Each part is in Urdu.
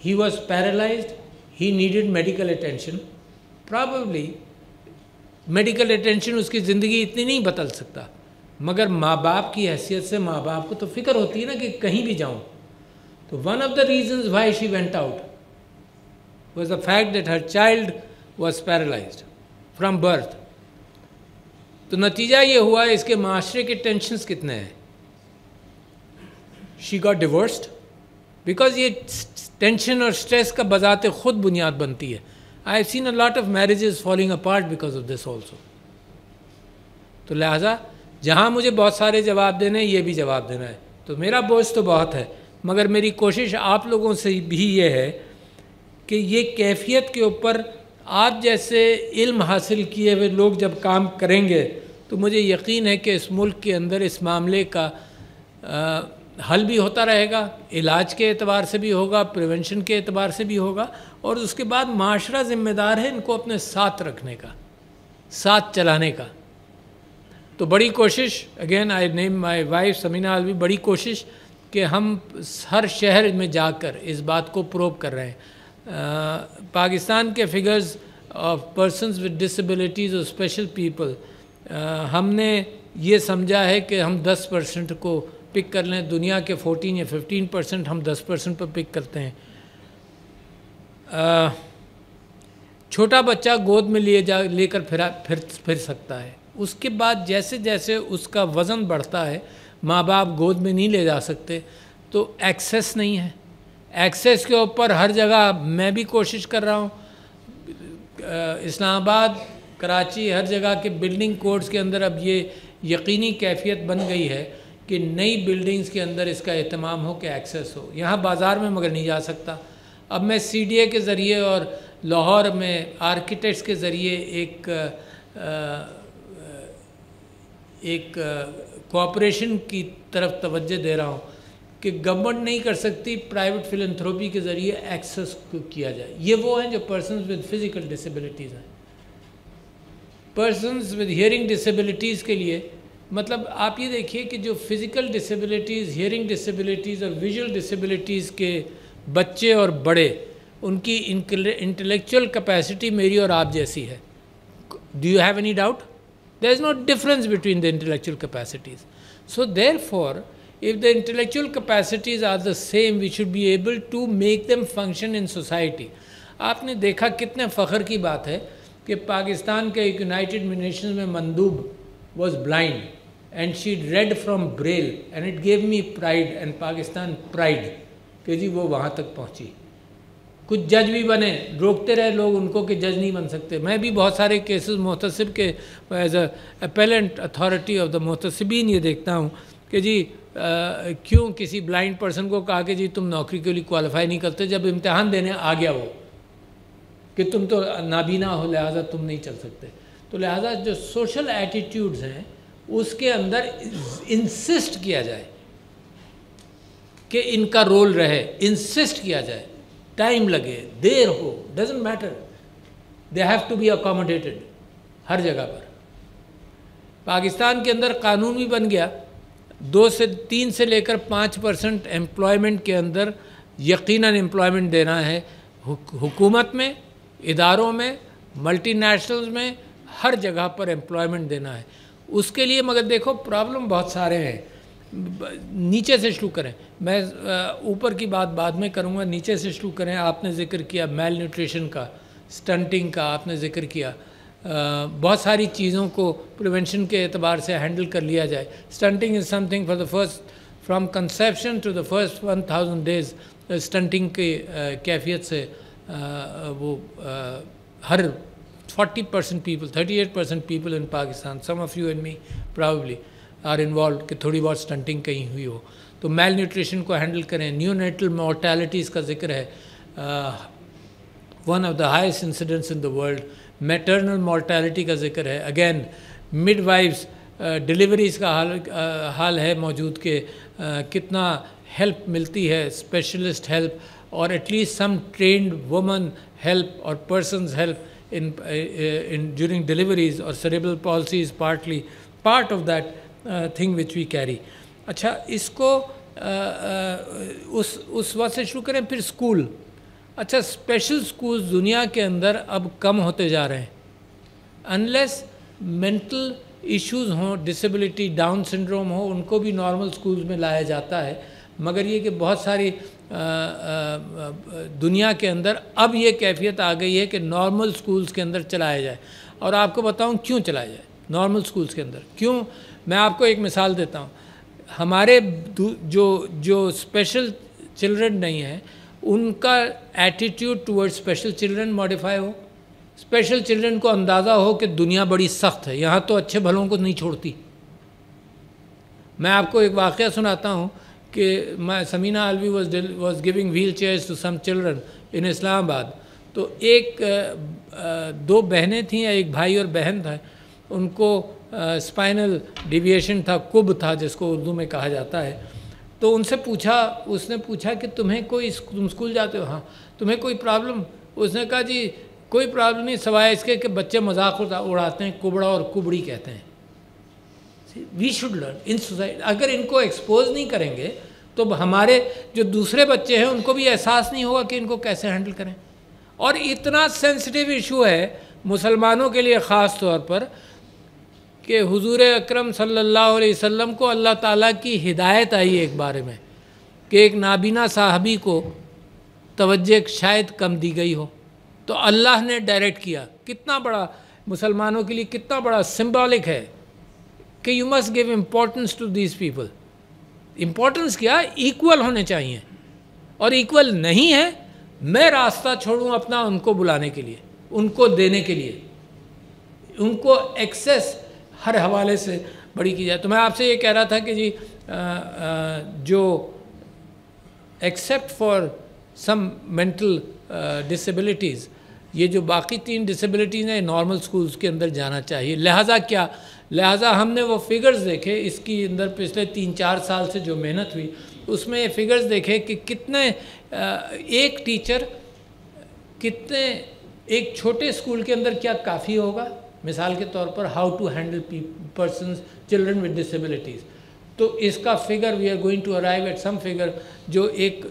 he was paralyzed, he needed medical attention. Probably medical attention اس کی زندگی اتنی نہیں بدل سکتا، مگر ماں باپ کی حیثیت سے ماں باپ کو تو فکر ہوتی ہے نا کہ کہیں بھی جاؤں. تو one of the reasons why she went out was the fact that Hare child was paralysed from birth. تو نتیجہ یہ ہوا اس کے معاشرے کے ٹینشنز کتنے ہیں. شی گاٹ ڈیورسڈ بیکاز یہ ٹینشن اور اسٹریس کا بذات خود بنیاد بنتی ہے. I have seen a lot of marriages falling apart because of this also. تو لہٰذا جہاں مجھے بہت سارے جواب دینے ہیں یہ بھی جواب دینا ہے. تو میرا بوجھ تو بہت ہے، مگر میری کوشش آپ لوگوں سے بھی یہ ہے کہ یہ کیفیت کے اوپر آپ جیسے علم حاصل کیے ہوئے لوگ جب کام کریں گے تو مجھے یقین ہے کہ اس ملک کے اندر اس معاملے کا حل بھی ہوتا رہے گا، علاج کے اعتبار سے بھی ہوگا، پریونشن کے اعتبار سے بھی ہوگا، اور اس کے بعد معاشرہ ذمہ دار ہے ان کو اپنے ساتھ رکھنے کا، ساتھ چلانے کا. تو بڑی کوشش، again I name my wife سمینا الوی، بڑی کوشش کہ ہم ہر شہر میں جا کر اس بات کو پروو کر رہے ہیں. پاکستان کے figures of persons with disabilities اور اسپیشل پیپل، ہم نے یہ سمجھا ہے کہ ہم 10% کو پک کر لیں. دنیا کے 14 یا 15% ہم 10% پر پک کرتے ہیں. چھوٹا بچہ گود میں لے کر پھر سکتا ہے. اس کے بعد جیسے جیسے اس کا وزن بڑھتا ہے، ماں باپ گود میں نہیں لے جا سکتے، تو ایکسیس نہیں ہے. ایکسیس کے اوپر ہر جگہ میں بھی کوشش کر رہا ہوں. اسلام آباد، کراچی، ہر جگہ کے بلڈنگ کوڈز کے اندر اب یہ یقینی کیفیت بن گئی ہے کہ نئی بلڈنگز کے اندر اس کا اہتمام ہو کہ ایکسیس ہو. یہاں بازار میں مگر نہیں جا سکتا. اب میں سی ڈی اے کے ذریعے اور لاہور میں آرکیٹیکٹس کے ذریعے ایک کوآپریشن کی طرف توجہ دے رہا ہوں کہ گورنمنٹ نہیں کر سکتی، پرائیویٹ فلنتھروپی کے ذریعے ایکسیس کیا جائے. یہ وہ ہیں جو پرسنز ود فزیکل ڈسیبلٹیز ہیں. پرسنز ود ہیئرنگ ڈسیبلٹیز کے لیے مطلب آپ یہ دیکھیے کہ جو فزیکل ڈسیبلٹیز، ہیئرنگ ڈسیبلٹیز اور ویژول ڈسیبلٹیز کے بچے اور بڑے، ان کی انٹلیکچوئل کیپیسٹی میری اور آپ جیسی ہے. Do you have any doubt? There is no difference between the intellectual capacities. So therefore if the intellectual capacities are the same, we should be able to make them function in society. آپ نے دیکھا کتنے فخر کی بات ہے کہ پاکستان کے ایک یونائٹڈ نیشنز میں مندوب was blind and she read from Braille and it gave me pride and Pakistan pride کہ جی وہ وہاں تک پہنچی. کچھ جج بھی بنے، روکتے رہے لوگ ان کو کہ جج نہیں بن سکتے. میں بھی بہت سارے کیسز محتسب کے as a appellant authority of the محتسبین یہ دیکھتا ہوں کہ جی کیوں کسی بلائنڈ پرسن کو کہا کہ جی تم نوکری کے لیے کوالیفائی نہیں کرتے، جب امتحان دینے آ گیا وہ کہ تم تو نابینا ہو لہٰذا تم نہیں چل سکتے. تو لہٰذا جو سوشل ایٹیٹیوڈز ہیں اس کے اندر انسسٹ کیا جائے کہ ان کا رول رہے، انسسٹ کیا جائے. ٹائم لگے، دیر ہو، doesn't matter, they have to be accommodated ہر جگہ پر. پاکستان کے اندر قانون بھی بن گیا 2 سے 3 سے لے کر 5% امپلائمنٹ کے اندر یقیناً امپلائمنٹ دینا ہے. حکومت میں، اداروں میں، ملٹی نیشنلز میں، ہر جگہ پر امپلائمنٹ دینا ہے. اس کے لیے مگر دیکھو پرابلم بہت سارے ہیں. نیچے سے شروع کریں. میں اوپر کی بات بعد میں کروں گا، نیچے سے شروع کریں. آپ نے ذکر کیا میل نیوٹریشن کا، سٹنٹنگ کا آپ نے ذکر کیا. بہت ساری چیزوں کو پریونشن کے اعتبار سے ہینڈل کر لیا جائے. Stunting is something for the first from conception to the first 1000 days. Stunting کی کیفیت سے وہ ہر 40% people, 38% people in Pakistan, some of you and me probably are involved کہ تھوڑی بہت سٹنٹنگ کہیں ہوئی ہو. تو میل نیوٹریشن کو ہینڈل کریں. نیو نیٹل مورٹیلٹیز کا ذکر ہے، one of the highest incidents in the world. Maternal mortality کا ذکر ہے. اگین مڈ وائفز ڈلیوریز کا حال ہے موجود کہ کتنا ہیلپ ملتی ہے، اسپیشلسٹ ہیلپ اور at least some trained woman help اور persons help in during deliveries or cerebral palsy is partly part of that thing which we carry. اچھا اس کو اس وقت سے شروع کریں. پھر اسکول اچھا اسپیشل سکولز دنیا کے اندر اب کم ہوتے جا رہے ہیں. انلیس مینٹل ایشوز ہوں, ڈسیبلٹی, ڈاؤن سنڈروم ہو, ان کو بھی نارمل سکولز میں لایا جاتا ہے. مگر یہ کہ بہت ساری دنیا کے اندر اب یہ کیفیت آ گئی ہے کہ نارمل سکولز کے اندر چلایا جائے. اور آپ کو بتاؤں کیوں چلایا جائے نارمل سکولز کے اندر, کیوں. میں آپ کو ایک مثال دیتا ہوں. ہمارے جو اسپیشل چلڈرن نہیں ہیں ان کا attitude toward special children modify ہو. اسپیشل چلڈرن کو اندازہ ہو کہ دنیا بڑی سخت ہے, یہاں تو اچھے بھلوں کو نہیں چھوڑتی. میں آپ کو ایک واقعہ سناتا ہوں کہ Samina Alvi was giving wheelchairs to some children in Islamabad. تو دو بہنیں تھیں, یا ایک بھائی اور بہن تھا, ان کو اسپائنل ڈیویشن تھا, کب تھا جس کو اردو میں کہا جاتا ہے. تو اس نے پوچھا کہ تم اسکول جاتے ہو؟ ہاں. تمہیں کوئی پرابلم؟ اس نے کہا جی کوئی پرابلم نہیں, سوائے اس کے کہ بچے مذاق اڑاتے ہیں, کبڑا اور کبڑی کہتے ہیں. We should learn in society. اگر ان کو ایکسپوز نہیں کریں گے تو ہمارے جو دوسرے بچے ہیں ان کو بھی احساس نہیں ہوگا کہ ان کو کیسے ہینڈل کریں. اور اتنا سینسٹیو ایشو ہے مسلمانوں کے لیے خاص طور پر کہ حضور اکرم صلی اللہ علیہ وسلم کو اللہ تعالیٰ کی ہدایت آئی ایک بارے میں کہ ایک نابینا صحابی کو توجہ شاید کم دی گئی ہو, تو اللہ نے ڈائریکٹ کیا. کتنا بڑا مسلمانوں کے لیے کتنا بڑا سمبولک ہے کہ you must give importance to these people. Importance کیا, ایکول ہونے چاہیے. اور ایکول نہیں ہے, میں راستہ چھوڑوں اپنا ان کو بلانے کے لیے, ان کو دینے کے لیے, ان کو ایکسیس ہر حوالے سے بڑی کی جائے. تو میں آپ سے یہ کہہ رہا تھا کہ جی جو except for some mental disabilities, یہ جو باقی 3 ڈسیبلٹیز ہیں نارمل سکولز کے اندر جانا چاہیے. لہٰذا ہم نے وہ فگرز دیکھے اس کی اندر پچھلے 3-4 سال سے جو محنت ہوئی, اس میں یہ فگرز دیکھے کہ کتنے ایک ٹیچر کتنے ایک چھوٹے اسکول کے اندر کیا کافی ہوگا. مثال کے طور پر how to handle persons children with disabilities. تو اس کا figure we are going to arrive at some figure جو ایک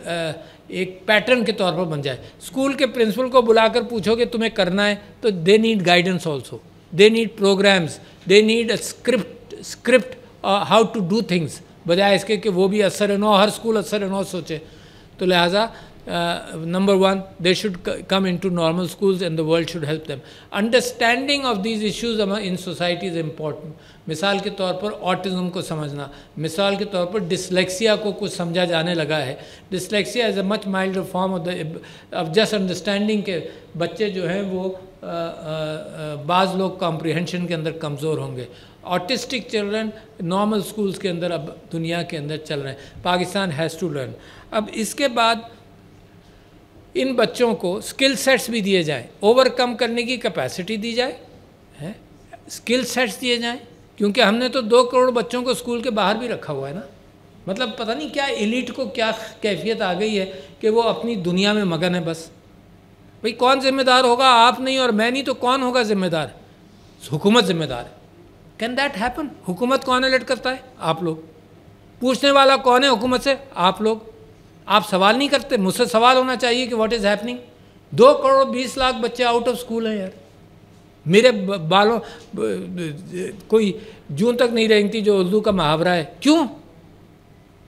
پیٹرن کے طور پر بن جائے. اسکول کے پرنسپل کو بلا کر پوچھو کہ تمہیں کرنا ہے تو they need guidance also, they need programmes, they need a script how to do things, بجائے اس کے کہ وہ بھی اثر نو ہر اسکول اثر نو سوچے. تو لہٰذا number 1 they should come into normal schools and the world should help them. Understanding of these issues in society is important. مثال کے طور پر autism کو سمجھنا, مثال کے طور پر ڈسلیکسیا کو کچھ سمجھا جانے لگا ہے. Dyslexia is a much milder form of just understanding کہ بچے جو ہیں وہ بعض لوگ کمپریہنشن کے اندر کمزور ہوں گے. آٹسٹک چلڈرن نارمل سکولز کے اندر اب دنیا کے اندر چل رہے ہیں. Pakistan has to learn. اب اس کے بعد ان بچوں کو اسکل سیٹس بھی دیے جائیں, اوور کم کرنے کی کیپیسٹی دی جائے, اسکل سیٹس دیے جائیں. کیونکہ ہم نے تو 2 کروڑ بچوں کو اسکول کے باہر بھی رکھا ہوا ہے نا. مطلب پتہ نہیں کیا ایلیٹ کو کیا کیفیت آ گئی ہے کہ وہ اپنی دنیا میں مگن ہے بس. بھئی کون ذمہ دار ہوگا؟ آپ نہیں اور میں نہیں تو کون ہوگا ذمہ دار؟ حکومت ذمہ دار ہے. Can that happen? حکومت کون الیکٹ کرتا ہے؟ آپ لوگ. پوچھنے والا کون ہے حکومت سے؟ آپ لوگ. آپ سوال نہیں کرتے. مجھ سے سوال ہونا چاہیے کہ what is happening. 2 crore 20 lakh بچے آؤٹ آف اسکول ہیں یار. میرے بالوں کوئی جون تک نہیں رینگتی جو اردو کا محاورہ ہے. کیوں؟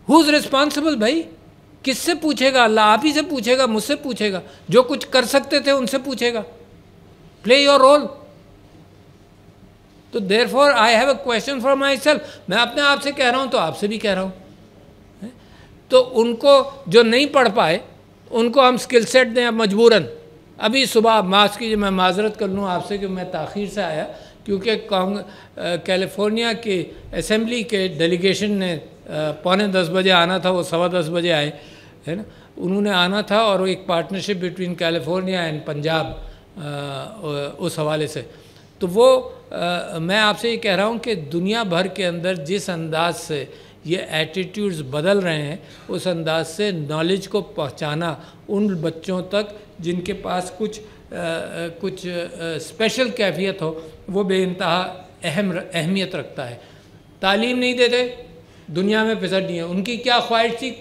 ہو از ریسپانسبل بھائی؟ کس سے پوچھے گا؟ اللہ آپ ہی سے پوچھے گا, مجھ سے پوچھے گا. جو کچھ کر سکتے تھے ان سے پوچھے گا. پلے یور رول. تو therefore I have a question for myself. میں اپنے آپ سے کہہ رہا ہوں تو آپ سے بھی کہہ رہا ہوں. تو ان کو جو نہیں پڑھ پائے ان کو ہم اسکل سیٹ دیں. اب مجبوراً ابھی صبح معاف کیجیے میں معذرت کر لوں آپ سے کہ میں تاخیر سے آیا, کیونکہ کیلیفورنیا کی اسمبلی کے ڈیلیگیشن نے 9:45 بجے آنا تھا, وہ 10:15 بجے آئے ہے نا. انہوں نے آنا تھا اور ایک partnership between California and Punjab اس حوالے سے. تو وہ میں آپ سے یہ کہہ رہا ہوں کہ دنیا بھر کے اندر جس انداز سے یہ ایٹیٹیوڈز بدل رہے ہیں اس انداز سے نالج کو پہنچانا ان بچوں تک جن کے پاس کچھ اسپیشل کیفیت ہو وہ بے انتہا اہمیت رکھتا ہے. تعلیم نہیں دیتے دنیا میں پھسٹ نہیں ہے. ان کی کیا خواہش تھی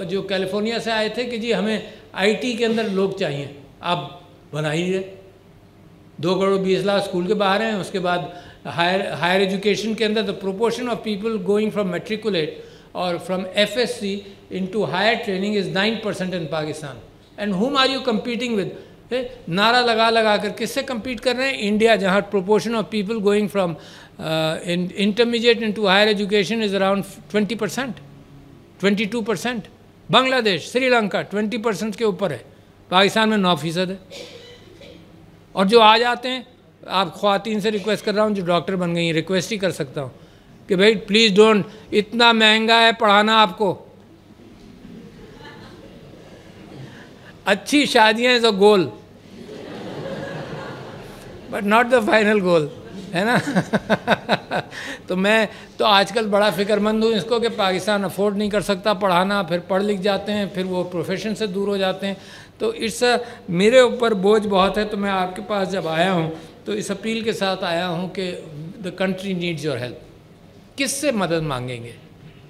جو کیلیفورنیا سے آئے تھے کہ جی ہمیں IT کے اندر لوگ چاہیے، آپ بنا ہی رہے. 2 کروڑ 20 لاکھ اسکول کے باہر ہیں. اس کے بعد ہائر ایجوکیشن کے اندر the proportion of people going from matriculate or from FSC into higher training is 9% in Pakistan. And whom are you competing with? نعرہ لگا کر کس سے کمپیٹ کر رہے ہیں؟ انڈیا، جہاں proportion of people going from intermediate into higher education is around 20%, 22%. بنگلہ دیش، سری لنکا 20% کے اوپر ہے. پاکستان میں 9% ہے. اور جو آ جاتے ہیں، آپ خواتین سے ریکویسٹ کر رہا ہوں جو ڈاکٹر بن گئی ہیں، ریکویسٹ ہی کر سکتا ہوں کہ بھائی پلیز ڈونٹ، اتنا مہنگا ہے پڑھانا آپ کو. اچھی شادیاں is a goal but not the final goal, ہے نا. تو میں تو آج کل بڑا فکر مند ہوں اس کو کہ پاکستان افورڈ نہیں کر سکتا پڑھانا، پھر پڑھ لکھ جاتے ہیں، پھر وہ پروفیشن سے دور ہو جاتے ہیں. تو اس میرے اوپر بوجھ بہت ہے. تو میں آپ کے پاس جب آیا ہوں تو اس اپیل کے ساتھ آیا ہوں کہ the country needs your help. کس سے مدد مانگیں گے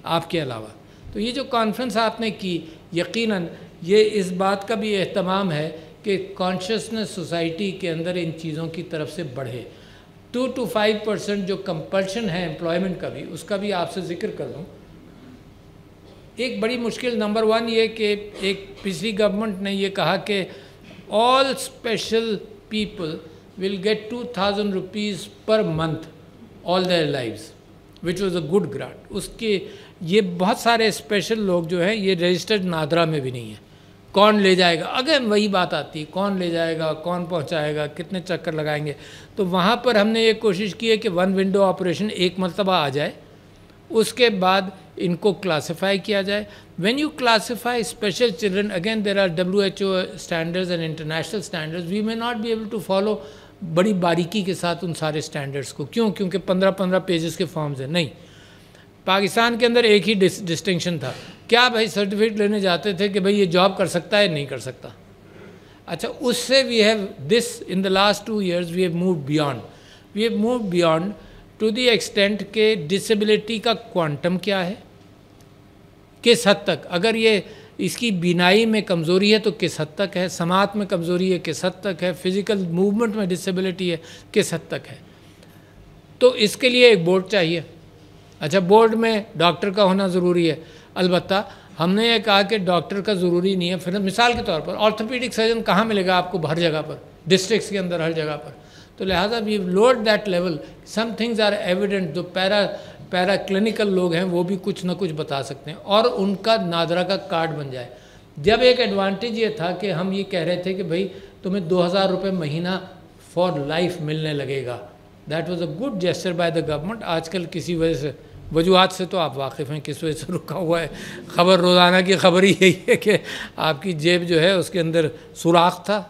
آپ کے علاوہ؟ تو یہ جو کانفرنس آپ نے کی، یقیناً یہ اس بات کا بھی اہتمام ہے کہ کانشیسنس سوسائٹی کے اندر ان چیزوں کی طرف سے بڑھے. 2 to 5% جو کمپلشن ہے امپلائمنٹ کا بھی، اس کا بھی آپ سے ذکر کر دوں. ایک بڑی مشکل نمبر 1 یہ کہ ایک پچھلی گورنمنٹ نے یہ کہا کہ all special people will get 2000 rupees per month all their lives, which was a good grant. اس کے یہ بہت سارے اسپیشل لوگ جو ہیں یہ رجسٹرڈ نادرا میں بھی نہیں ہیں. کون لے جائے گا؟ اگر وہی بات آتی، کون لے جائے گا، کون پہنچائے گا، کتنے چکر لگائیں گے. تو وہاں پر ہم نے یہ کوشش کی ہے کہ 1 ونڈو آپریشن ایک مرتبہ آ جائے، اس کے بعد ان کو کلاسیفائی کیا جائے. When you classify special children, again there are WHO standards and international standards, we may not be able to follow بڑی باریکی کے ساتھ ان سارے اسٹینڈرڈس کو. کیوں؟ کیونکہ 15 پیجز کے فارمز ہیں. نہیں، پاکستان کے اندر ایک ہی ڈسٹنکشن تھا. کیا بھائی سرٹیفکیٹ لینے جاتے تھے کہ بھائی یہ جاب کر سکتا ہے نہیں کر سکتا. اچھا، اس سے we have this in the last 2 years we have moved beyond to the extent کہ ڈسیبلٹی کا کوانٹم کیا ہے، کس حد تک. اگر یہ اس کی بینائی میں کمزوری ہے تو کس حد تک ہے، سماعت میں کمزوری ہے کس حد تک ہے، فزیکل موومنٹ میں ڈسیبلٹی ہے کس حد تک ہے. تو اس کے لیے ایک بورڈ چاہیے. اچھا، بورڈ میں ڈاکٹر کا ہونا ضروری ہے. البتہ ہم نے یہ کہا کہ ڈاکٹر کا ضروری نہیں ہے. پھر مثال کے طور پر آرتھوپیڈک سرجن کہاں ملے گا آپ کو؟ ہر جگہ پر، ڈسٹرکٹس کے اندر ہر جگہ پر. تو لہٰذا we load that level. Some things are evident. جو پیرا کلینکل لوگ ہیں وہ بھی کچھ نہ کچھ بتا سکتے ہیں اور ان کا نادرا کا کارڈ بن جائے. جب ایک ایڈوانٹیج یہ تھا کہ ہم یہ کہہ رہے تھے کہ بھائی تمہیں 2000 روپے مہینہ فار لائف ملنے لگے گا. That was a good gesture by the government. آج کل کسی وجہ سے، وجوہات سے تو آپ واقف ہیں کس وجہ سے رکا ہوا ہے. خبر روزانہ کی خبر ہی یہی ہے کہ آپ کی جیب جو ہے اس کے اندر سوراخ تھا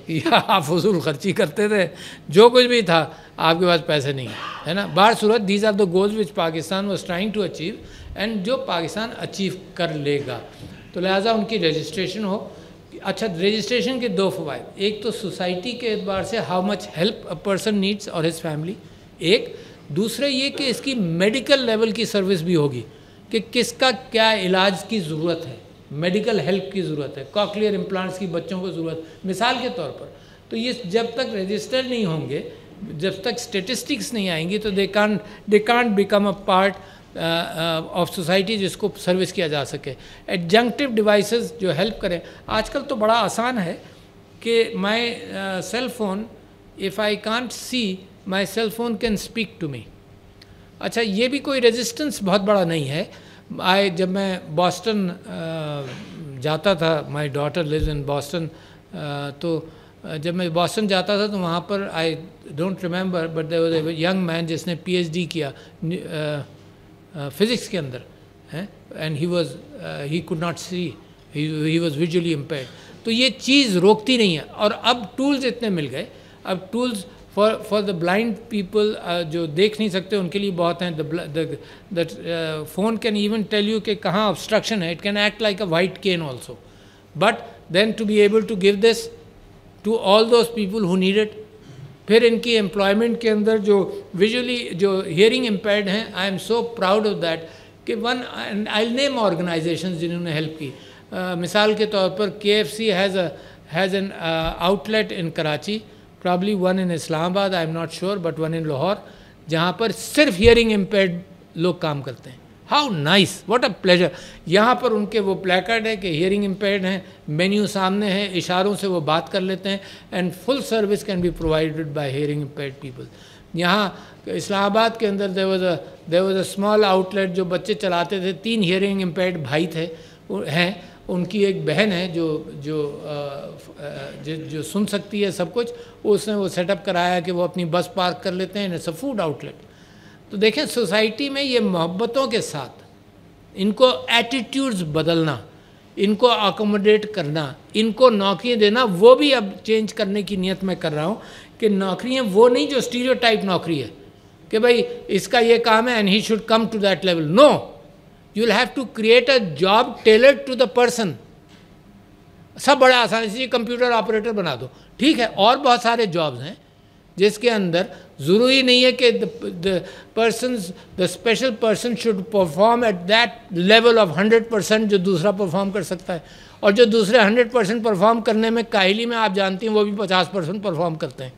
یا آپ فضول خرچی کرتے تھے، جو کچھ بھی تھا، آپ کے پاس پیسے نہیں ہے نا. بہر صورت these are the goals which Pakistan was trying to achieve and جو پاکستان اچیو کر لے گا. تو لہٰذا ان کی رجسٹریشن ہو. اچھا، رجسٹریشن کے 2 فوائد. ایک تو سوسائٹی کے اعتبار سے how much help a person needs اور ہز فیملی. ایک دوسرے یہ کہ اس کی میڈیکل لیول کی سروس بھی ہوگی کہ کس کا کیا علاج کی ضرورت ہے، میڈیکل ہیلپ کی ضرورت ہے، کاکلیئر امپلانٹس کی بچوں کو ضرورت، مثال کے طور پر. تو یہ جب تک رجسٹر نہیں ہوں گے، جب تک اسٹیٹسٹکس نہیں آئیں گی تو they can't become a part of society جس کو سروس کیا جا سکے. ایڈجنکٹیو ڈیوائسز جو ہیلپ کریں. آج کل تو بڑا آسان ہے کہ my cell phone, if I can't see my cell phone can speak to me. اچھا، یہ بھی کوئی ریزسٹنس بہت بڑا نہیں ہے. جب میں باسٹن جاتا تھا، my daughter lives in Boston, تو جب میں باسٹن جاتا تھا تو وہاں پر I don't remember but there was a young man جس نے PhD کیا فزکس کے اندر، and he could not see, he was visually impaired. تو یہ چیز روکتی نہیں ہے. اور اب ٹولز اتنے مل گئے، اب tools for the blind people جو دیکھ نہیں سکتے ان کے لیے بہت ہیں. Phone can even tell you کہ کہاں obstruction ہے. It can act like a white cane also. But then to be able to give this to all those people who need it. پھر ان کی امپلائمنٹ کے اندر جو ویژولی جو ہیئرنگ امپیئرڈ ہیں، I am so proud of that کہ آئی نیم آرگنائزیشنز جنہوں نے ہیلپ کی. مثال کے طور پر KFC has an outlet in Karachi, probably one in Islamabad, I am not sure, but one in Lahore, جہاں پر صرف ہیئرنگ امپیئرڈ لوگ کام کرتے ہیں. How nice, what a pleasure. یہاں پر ان کے وہ پلیکارڈ ہے کہ ہیئرنگ امپیئرڈ ہیں, مینیو سامنے ہے, اشاروں سے وہ بات کر لیتے ہیں, and full service can be provided by hearing impaired people. یہاں اسلام آباد کے اندر there was a small outlet جو بچے چلاتے تھے, 3 ہیئرنگ امپیئرڈ بھائی ہیں, ان کی ایک بہن ہے جو سن سکتی ہے سب کچھ, اس نے وہ سیٹ اپ کرایا کہ وہ اپنی بس پارک کر لیتے ہیں. It's a food outlet. تو دیکھیں سوسائٹی میں یہ محبتوں کے ساتھ ان کو ایٹیٹیوڈز بدلنا, ان کو اکوموڈیٹ کرنا, ان کو نوکریاں دینا, وہ بھی اب چینج کرنے کی نیت میں کر رہا ہوں کہ نوکریاں وہ نہیں جو اسٹیریوٹائپ نوکری ہے کہ بھائی اس کا یہ کام ہے and he should come to that level. No, you will have to create a job tailored to the person. سب بڑا آسان سے کمپیوٹر آپریٹر بنا دو, ٹھیک ہے, اور بہت سارے جابز ہیں جس کے اندر ضروری نہیں ہے کہ the special person should perform at that level of 100% جو دوسرا پرفارم کر سکتا ہے, اور جو دوسرے 100% پرفارم کرنے میں کاہلی میں آپ جانتی ہیں وہ بھی 50% پرفارم کرتے ہیں.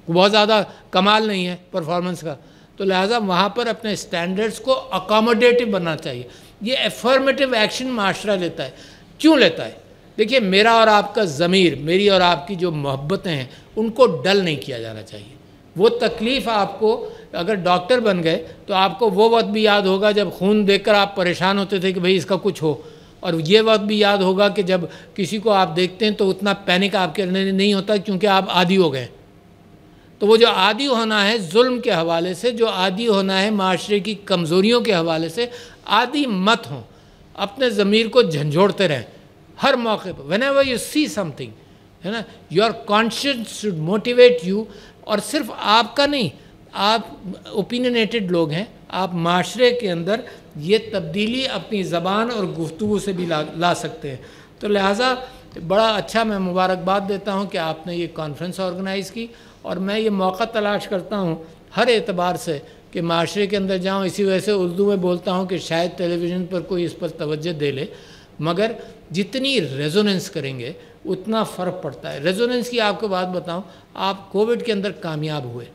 بہت زیادہ کمال نہیں ہے پرفارمنس کا. تو لہٰذا وہاں پر اپنے اسٹینڈرڈس کو اکاموڈیٹو بننا چاہیے. یہ افرمیٹو ایکشن معاشرہ لیتا ہے. کیوں لیتا ہے؟ دیکھیے, میرا اور آپ کا ضمیر, میری اور آپ کی جو محبتیں ہیں, ان کو ڈل نہیں کیا جانا چاہیے. وہ تکلیف آپ کو, اگر ڈاکٹر بن گئے تو آپ کو وہ وقت بھی یاد ہوگا جب خون دیکھ کر آپ پریشان ہوتے تھے کہ بھئی اس کا کچھ ہو, اور یہ وقت بھی یاد ہوگا کہ جب کسی کو آپ دیکھتے ہیں تو اتنا پینک آپ کے اندر نہیں ہوتا کیونکہ آپ عادی ہو گئے. تو وہ جو عادی ہونا ہے ظلم کے حوالے سے, جو عادی ہونا ہے معاشرے کی کمزوریوں کے حوالے سے, عادی مت ہوں. اپنے ضمیر کو جھنجھوڑتے رہیں ہر موقع پر. whenever you see something, ہے نا, your conscience should motivate you. اور صرف آپ کا نہیں, آپ اوپینینیٹڈ لوگ ہیں, آپ معاشرے کے اندر یہ تبدیلی اپنی زبان اور گفتگو سے بھی لا سکتے ہیں. تو لہٰذا بڑا اچھا, میں مبارکباد دیتا ہوں کہ آپ نے یہ کانفرنس آرگنائز کی, اور میں یہ موقع تلاش کرتا ہوں ہر اعتبار سے کہ معاشرے کے اندر جاؤں. اسی وجہ سے اردو میں بولتا ہوں کہ شاید ٹیلی ویژن پر کوئی اس پر توجہ دے لے, مگر جتنی ریزوننس کریں گے اتنا فرق پڑتا ہے. ریزوننس کی آپ کو بات بتاؤں, آپ کووڈ کے اندر کامیاب ہوئے,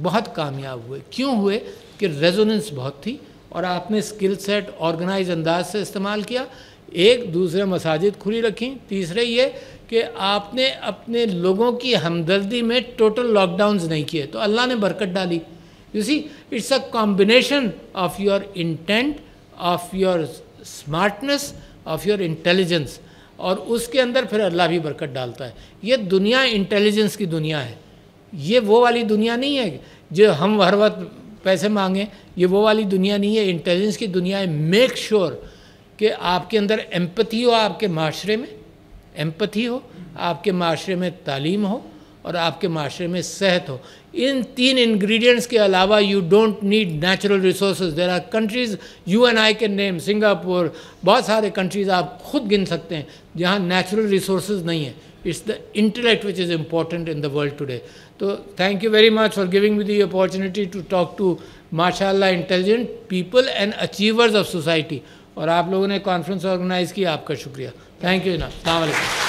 بہت کامیاب ہوئے. کیوں ہوئے؟ کہ ریزوننس بہت تھی, اور آپ نے اسکل سیٹ آرگنائز انداز سے استعمال کیا. ایک دوسرے مساجد کھلی رکھیں. تیسرے یہ کہ آپ نے اپنے لوگوں کی ہمدردی میں ٹوٹل لاک ڈاؤنز نہیں کیے, تو اللہ نے برکت ڈالی. You see, it's a combination of your intent, of your smartness, of your intelligence, اور اس کے اندر پھر اللہ بھی برکت ڈالتا ہے. یہ دنیا انٹیلیجنس کی دنیا ہے. یہ وہ والی دنیا نہیں ہے جو ہم ہر وقت پیسے مانگیں. یہ وہ والی دنیا نہیں ہے, انٹیلیجنس کی دنیا ہے. میک شور کہ آپ کے اندر ایمپتھی ہو, آپ کے معاشرے میں ایمپتھی ہو, آپ کے معاشرے میں تعلیم ہو, اور آپ کے معاشرے میں صحت ہو. ان 3 انگریڈینٹس کے علاوہ you don't need natural resources. There are countries, you and I can name, Singapore, بہت سارے کنٹریز آپ خود گن سکتے ہیں جہاں نیچرل ریسورسز نہیں ہیں. It's the intellect which is important in the world today. تو thank you very much for giving me the opportunity to talk to ماشاء اللہ intelligent people and achievers of society. اور آپ لوگوں نے کانفرنس آرگنائز کی, آپ کا شکریہ. تھینک یو جناب. السلام علیکم.